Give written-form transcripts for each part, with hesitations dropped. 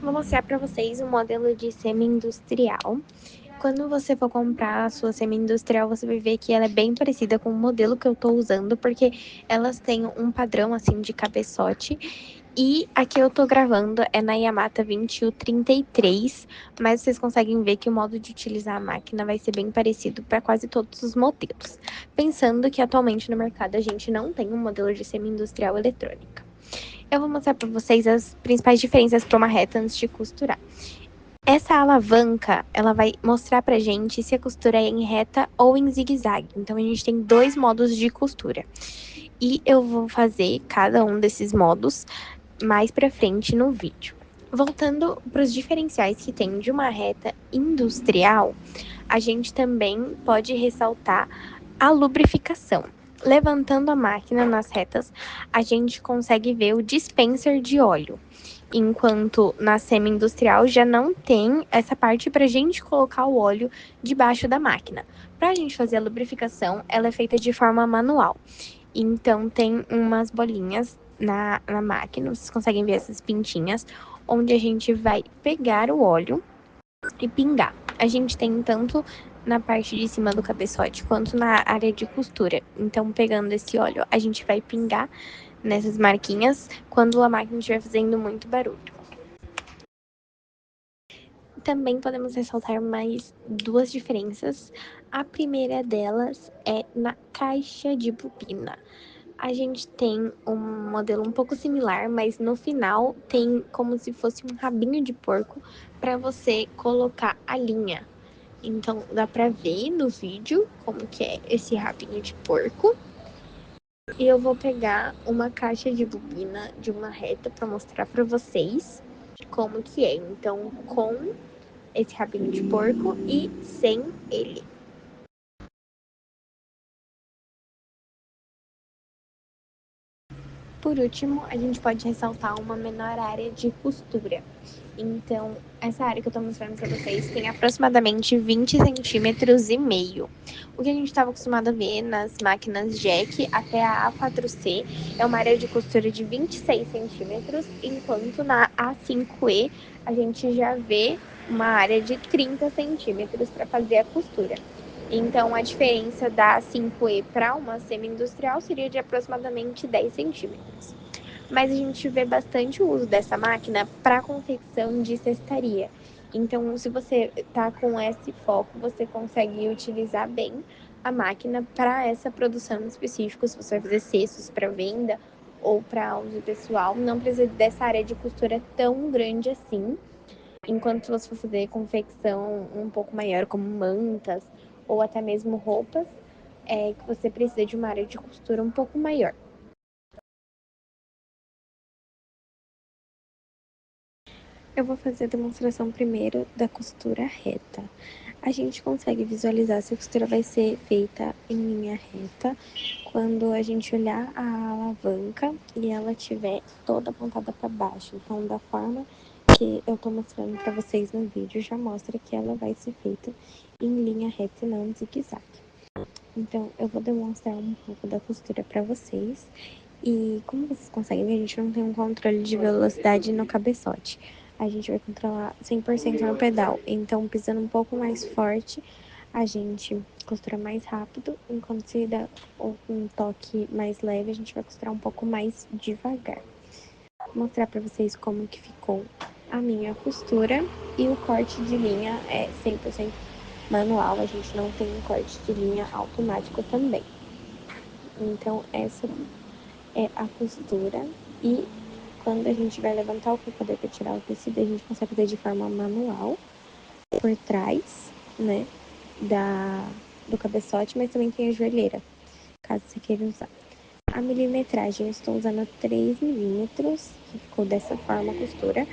Vou mostrar para vocês um modelo de semi-industrial. Quando você for comprar a sua semi-industrial, você vai ver que ela é bem parecida com o modelo que eu tô usando, porque elas têm um padrão assim de cabeçote. E aqui eu tô gravando é na Yamata 2133, mas vocês conseguem ver que o modo de utilizar a máquina vai ser bem parecido para quase todos os modelos. Pensando que atualmente no mercado a gente não tem um modelo de semi-industrial eletrônica. Eu vou mostrar para vocês as principais diferenças para uma reta antes de costurar. Essa alavanca, ela vai mostrar pra gente se a costura é em reta ou em zigue-zague. Então, a gente tem dois modos de costura. E eu vou fazer cada um desses modos mais pra frente no vídeo. Voltando para os diferenciais que tem de uma reta industrial, a gente também pode ressaltar a lubrificação. Levantando a máquina nas retas, a gente consegue ver o dispenser de óleo, enquanto na semi-industrial já não tem essa parte para a gente colocar o óleo debaixo da máquina. Para a gente fazer a lubrificação, ela é feita de forma manual. Então, tem umas bolinhas na máquina, vocês conseguem ver essas pintinhas, onde a gente vai pegar o óleo e pingar. A gente tem tanto na parte de cima do cabeçote quanto na área de costura. Então, pegando esse óleo, a gente vai pingar nessas marquinhas quando a máquina estiver fazendo muito barulho. Também podemos ressaltar mais duas diferenças. A primeira delas é na caixa de bobina. A gente tem um modelo um pouco similar, mas no final tem como se fosse um rabinho de porco para você colocar a linha. Então dá para ver no vídeo como que é esse rabinho de porco. E eu vou pegar uma caixa de bobina de uma reta para mostrar para vocês como que é. Então, com esse rabinho de porco e sem ele. Por último, a gente pode ressaltar uma menor área de costura. Então, essa área que eu tô mostrando pra vocês tem aproximadamente 20 centímetros e meio. O que a gente estava acostumado a ver nas máquinas Jack até a A4C é uma área de costura de 26 centímetros, enquanto na A5E a gente já vê uma área de 30 centímetros para fazer a costura. Então, a diferença da 5E para uma semi-industrial seria de aproximadamente 10 centímetros. Mas a gente vê bastante o uso dessa máquina para confecção de cestaria. Então, se você está com esse foco, você consegue utilizar bem a máquina para essa produção específica. Se você vai fazer cestos para venda ou para uso pessoal, não precisa dessa área de costura tão grande assim. Enquanto se você for fazer confecção um pouco maior, como mantas ou até mesmo roupas, que você precisa de uma área de costura um pouco maior. Eu vou fazer a demonstração primeiro da costura reta. A gente consegue visualizar se a costura vai ser feita em linha reta quando a gente olhar a alavanca e ela estiver toda apontada para baixo. Então, da forma que eu tô mostrando para vocês no vídeo, já mostra que ela vai ser feita em linha reta e não em zigue-zague. Então, eu vou demonstrar um pouco da costura para vocês. E como vocês conseguem ver, a gente não tem um controle de velocidade no cabeçote. A gente vai controlar 100% no pedal. Então, pisando um pouco mais forte, a gente costura mais rápido. Enquanto se dá um toque mais leve, a gente vai costurar um pouco mais devagar. Vou mostrar para vocês como que ficou a minha costura. E o corte de linha é 100% manual. A gente não tem um corte de linha automático também. Então, essa é a costura e quando a gente vai levantar o crocodilo para tirar o tecido, a gente consegue fazer de forma manual por trás, né, do cabeçote, mas também tem a joelheira, caso você queira usar. A milimetragem, eu estou usando 3 milímetros, que ficou dessa forma a costura.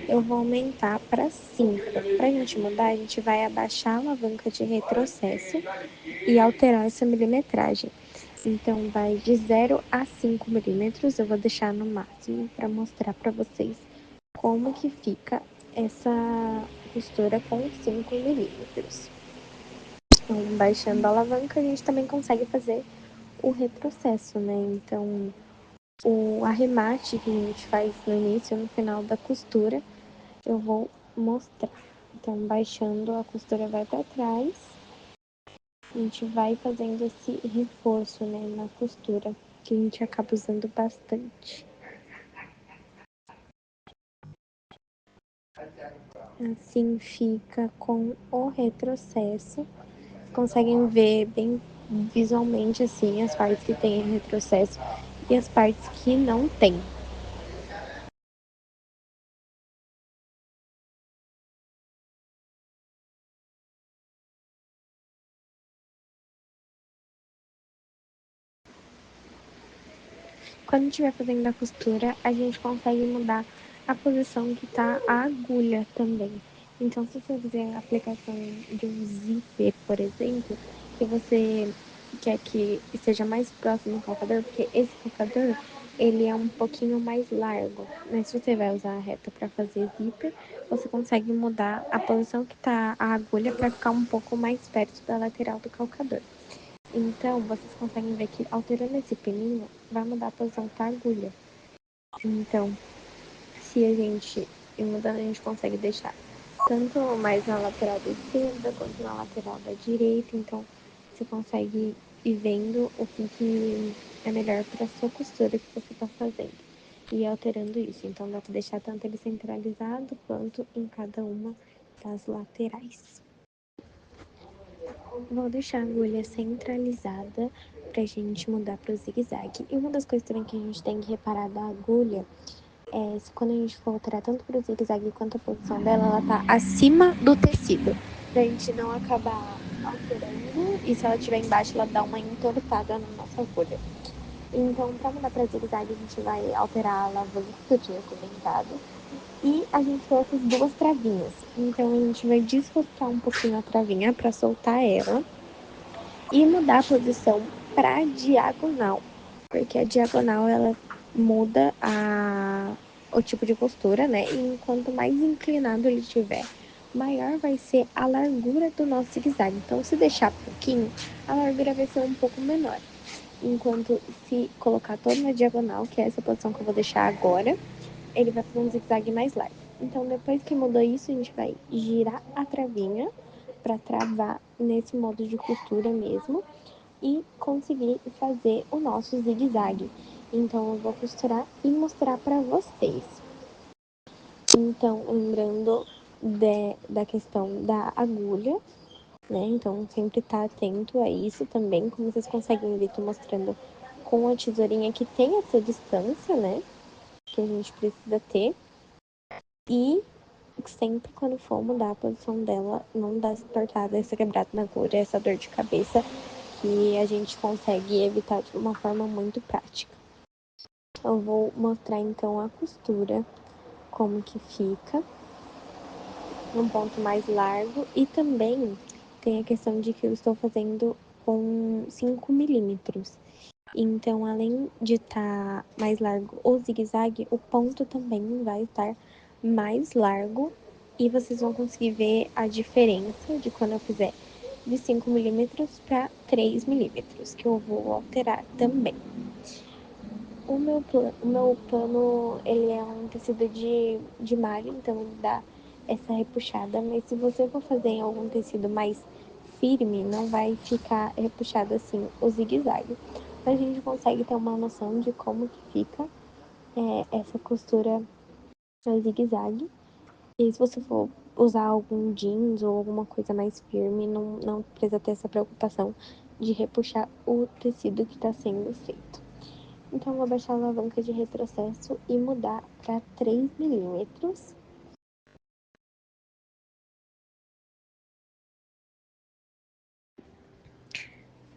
Eu vou aumentar para 5. Para a gente mudar, a gente vai abaixar a alavanca de retrocesso e alterar essa milimetragem. Então, vai de 0 a 5 milímetros. Eu vou deixar no máximo para mostrar para vocês como que fica essa costura com 5 milímetros. Então, baixando a alavanca, a gente também consegue fazer o retrocesso, né? Então, o arremate que a gente faz no início e no final da costura Eu vou mostrar. Então, baixando, a costura vai para trás. A gente vai fazendo esse reforço, né, na costura, que a gente acaba usando bastante. Assim fica com o retrocesso. Conseguem ver bem visualmente, assim, as partes que tem retrocesso e as partes que não tem. Quando estiver fazendo a costura, a gente consegue mudar a posição que está a agulha também. Então, se você fizer a aplicação de um zíper, por exemplo, que você quer que esteja mais próximo do calcador, porque esse calcador ele é um pouquinho mais largo, mas se você vai usar a reta para fazer zíper, você consegue mudar a posição que está a agulha para ficar um pouco mais perto da lateral do calcador. Então, vocês conseguem ver que alterando esse pininho, vai mudar a posição da agulha. Então, se a gente ir mudando, a gente consegue deixar tanto mais na lateral da esquerda quanto na lateral da direita. Então, você consegue ir vendo o que é melhor para a sua costura que você está fazendo. E alterando isso. Então, dá para deixar tanto ele centralizado quanto em cada uma das laterais. Vou deixar a agulha centralizada pra gente mudar pro zigue-zague. E uma das coisas também que a gente tem que reparar da agulha é se quando a gente for alterar tanto pro zigue-zague quanto a posição dela, ela tá acima do tecido. Pra gente não acabar alterando e se ela estiver embaixo, ela dá uma entortada na nossa agulha. Então, pra mudar pra zigue-zague, a gente vai alterar a alavanca que eu tinha comentado. E a gente tem essas duas travinhas. Então, a gente vai desroscar um pouquinho a travinha pra soltar ela e mudar a posição para diagonal, porque a diagonal ela muda o tipo de costura, né? E quanto mais inclinado ele estiver, maior vai ser a largura do nosso zigue-zague. Então, se deixar pouquinho, a largura vai ser um pouco menor. Enquanto se colocar todo na diagonal, que é essa posição que eu vou deixar agora, ele vai fazer um zigue-zague mais largo. Então, depois que mudou isso, a gente vai girar a travinha para travar nesse modo de costura mesmo e conseguir fazer o nosso zigue-zague. Então, eu vou costurar e mostrar para vocês. Então, lembrando da questão da agulha, né? Então, sempre tá atento a isso também. Como vocês conseguem ver, tô mostrando com a tesourinha que tem essa distância, né? Que a gente precisa ter. E sempre quando for mudar a posição dela, não dá essa tortada, essa quebrada na agulha, essa dor de cabeça que a gente consegue evitar de uma forma muito prática. Eu vou mostrar então a costura, como que fica, num ponto mais largo e também tem a questão de que eu estou fazendo com 5 milímetros. Então, além de estar mais largo o zigue-zague, o ponto também vai estar mais largo e vocês vão conseguir ver a diferença de quando eu fizer de 5 milímetros para 3 milímetros, que eu vou alterar também. O meu pano, ele é um tecido de malha, então ele dá essa repuxada, mas se você for fazer em algum tecido mais firme, não vai ficar repuxado assim o zigue-zague. Então a gente consegue ter uma noção de como que fica essa costura zigue-zague. E se você for usar algum jeans ou alguma coisa mais firme, não precisa ter essa preocupação de repuxar o tecido que está sendo feito. Então, vou baixar a alavanca de retrocesso e mudar para 3 milímetros.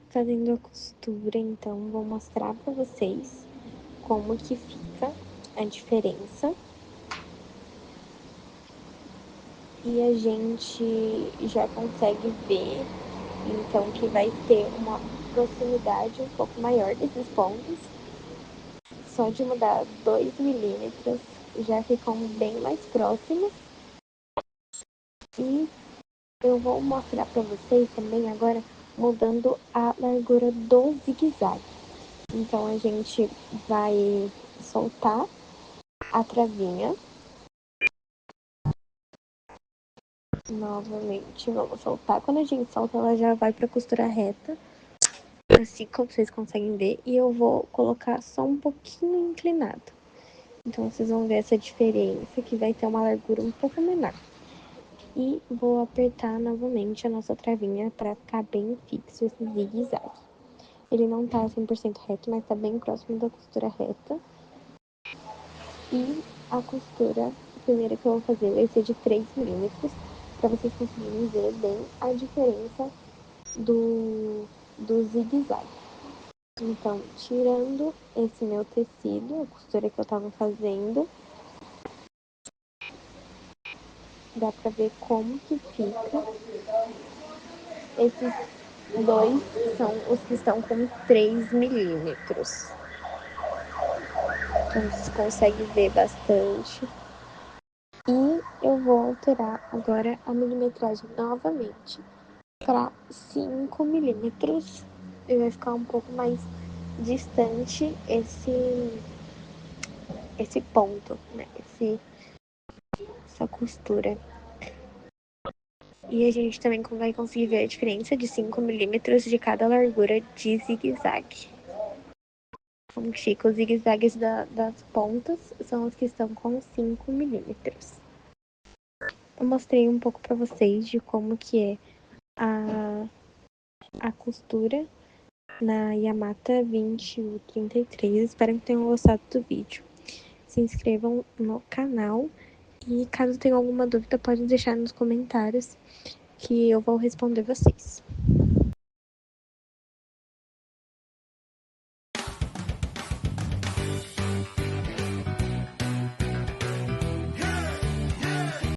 Fazendo a costura, então, vou mostrar para vocês como que fica a diferença. E a gente já consegue ver, então, que vai ter uma proximidade um pouco maior desses pontos. Só de mudar 2 milímetros já ficam bem mais próximos. E eu vou mostrar para vocês também agora mudando a largura do zigue-zague. Então a gente vai soltar a travinha Novamente, vamos soltar. Quando a gente solta, ela já vai pra costura reta, assim como vocês conseguem ver, e eu vou colocar só um pouquinho inclinado. Então, vocês vão ver essa diferença, que vai ter uma largura um pouco menor. E vou apertar novamente a nossa travinha para ficar bem fixo esse zigue-zague. Ele não tá 100% reto, mas tá bem próximo da costura reta. E a costura, a primeira que eu vou fazer vai ser de 3 milímetros, para vocês conseguirem ver bem a diferença do zigue-zague. Então, tirando esse meu tecido, a costura que eu tava fazendo, dá pra ver como que fica. Esses dois são os que estão com 3 milímetros. Então, vocês conseguem ver bastante. E eu vou alterar agora a milimetragem novamente para 5 milímetros. E vai ficar um pouco mais distante esse ponto, né? Essa costura. E a gente também vai conseguir ver a diferença de 5 milímetros de cada largura de zigue-zague. Como que fica os zigue-zagues das pontas são os que estão com 5 milímetros. Eu mostrei um pouco para vocês de como que é a costura na Yamata 2033. Espero que tenham gostado do vídeo. Se inscrevam no canal e caso tenham alguma dúvida, pode deixar nos comentários que eu vou responder vocês.